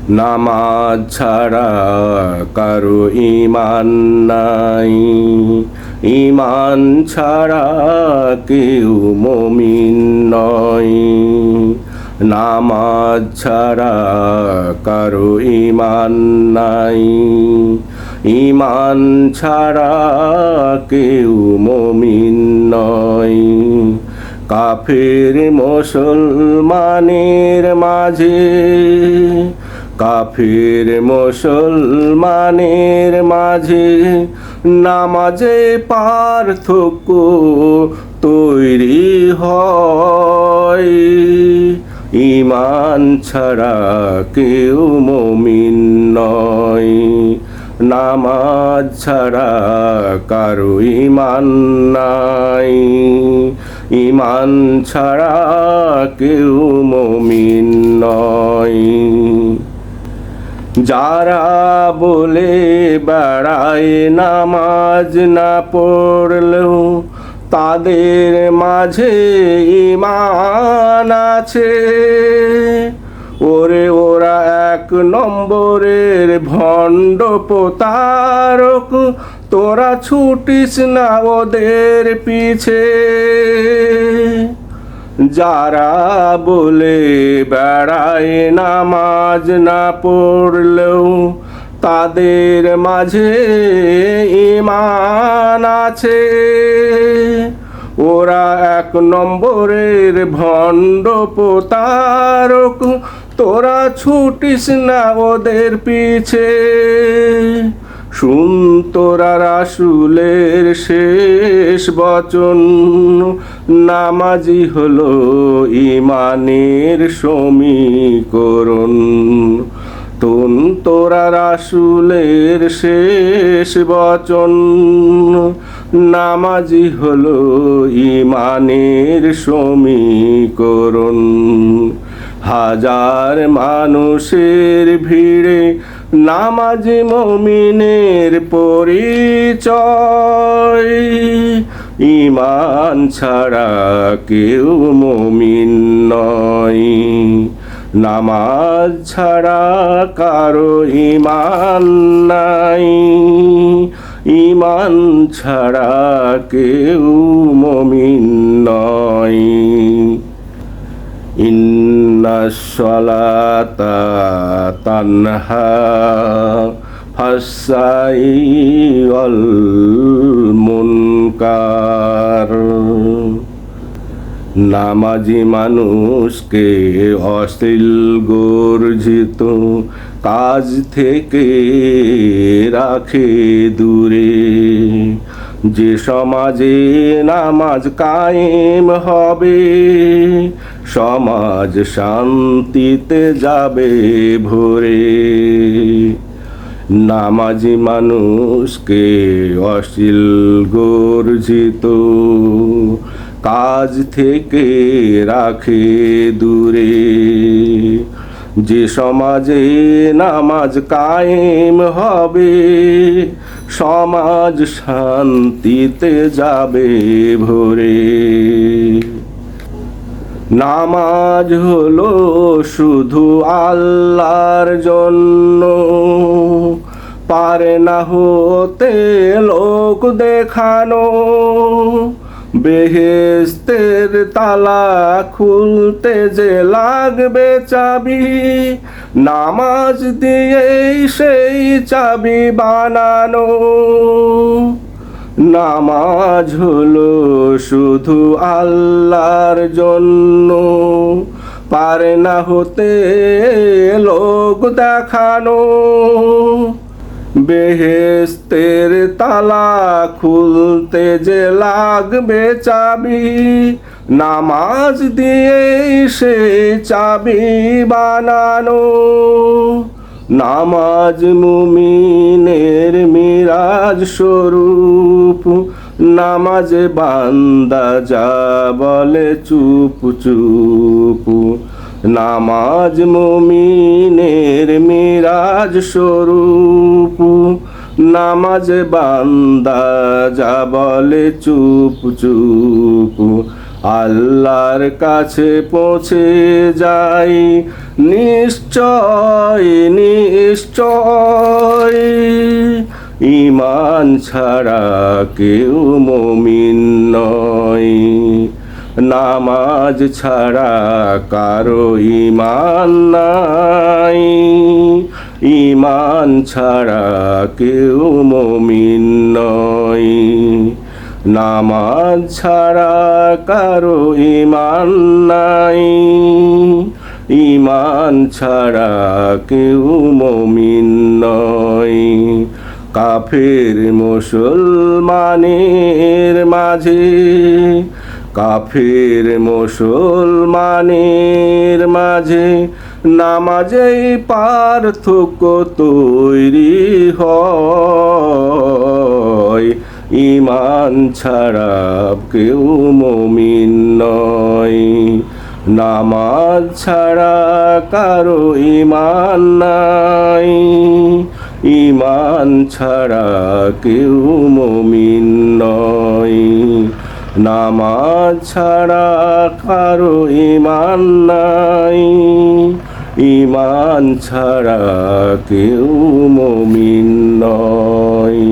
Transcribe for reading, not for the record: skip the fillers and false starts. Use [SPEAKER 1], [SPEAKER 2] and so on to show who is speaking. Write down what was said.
[SPEAKER 1] নামাজ ছাড়া কারো ঈমান নাই, ঈমান ছাড়া কেউ মুমিন নয়। নামাজ ছাড়া কারো ঈমান নাই, ঈমান ছাড়া কেউ মুমিন নয়। কাফের মুসলমানের মাঝে, কাফের মুসলমানের মাঝে নামাজে পার্থক্য তৈরি হয়। ঈমান ছাড়া কেউ মুমিন নয়, নামাজ ছাড়া কারো ঈমান নাই, ঈমান ছাড়া কেউ মুমিন নয়। যারা বলে বেড়ায় নামাজ না পড়লেও তাদের মাঝে ঈমান আছে, ওরে ওরা এক নম্বরের ভণ্ড প্রতারক, তোরা ছুটিস না ওদের পিছে। যারা বলে বেড়ায় নামাজ না পড়লেও তাদের মাঝে ঈমান আছে, ওরা এক নম্বরের ভণ্ড প্রতারক, তোরা ছুটিস না ওদের পিছে। শুন তোরা রাসূলের শেষ বচন, নামাজি হলো ঈমানের সমীকরণ। তোরা রাসূলের শেষ বচন, নামাজি হলো ঈমানের সমীকরণ। হাজার মানুষের ভিড়ে নামাজি মুমিনের পরিচয়, ঈমান ছাড়া কেউ মুমিন নয়, নামাজ ছাড়া কারো ঈমান নাই, ঈমান ছাড়া কেউ মুমিন নয়। ইন্নাস সালাতা তানহা ফাহশাই ওয়াল মুনকার। নামাজি মানুষকে অশ্লীল গর্জিত কাজ থেকে রাখে দূরে। যে সমাজে নামাজ কায়েম হবে, সমাজ শান্তিতে যাবে ভরে। নামাজি মানুষকে অশ্লীল গর্জিত কাজ থেকে রাখে দূরে। যে সমাজে নামাজ কায়েম হবে, সমাজ শান্তিতে যাবে ভরে। নামাজ হলো শুধু আল্লাহর জন্য, পারে না হতে লোক দেখানো। বেহেশতের তালা খুলতে যে লাগবে চাবি, নামাজ দিয়েই সেই চাবি বানানো। নামাজ হলো শুধু আল্লাহর জন্য, পারে না হতে লোক দেখানো। বেহেশতের তালা খুলতে যে লাগবে চাবি, নামাজ দিয়েই সেই চাবি বানানো। নামাজ মুমিনের মিরাজ স্বরূপ, নামাজে বান্দা যা বলে চুপ চুপ। নামাজ মুমিনের মিরাজ স্বরূপ, নামাজে বান্দা যা বলে চুপ চুপ। আল্লাহর কাছে পৌঁছে যাই নিশ্চয় নিশ্চয় ঈমান ছাড়া কেউ মুমিন নয়। নামাজ ছাড়া কারো ঈমান নাই, ঈমান ছাড়া কেউ মুমিন নয়। নামাজ ছাড়া কারো ঈমান নাই, ঈমান ছাড়া কেউ মুমিন নয়। কাফের মুসলমানের মাঝে, কাফের মুসলমানের মাঝে নামাজেই পার্থক্য তৈরি হয়। ঈমান ছাড়া কেউ মুমিন নয়, নামাজ ছাড়া কারো ঈমান নাই, ঈমান ছাড়া কেউ মুমিন নয়। নামাজ ছাড়া কারো ঈমান নাই, ঈমান ছাড়া কেউ মুমিন নয়।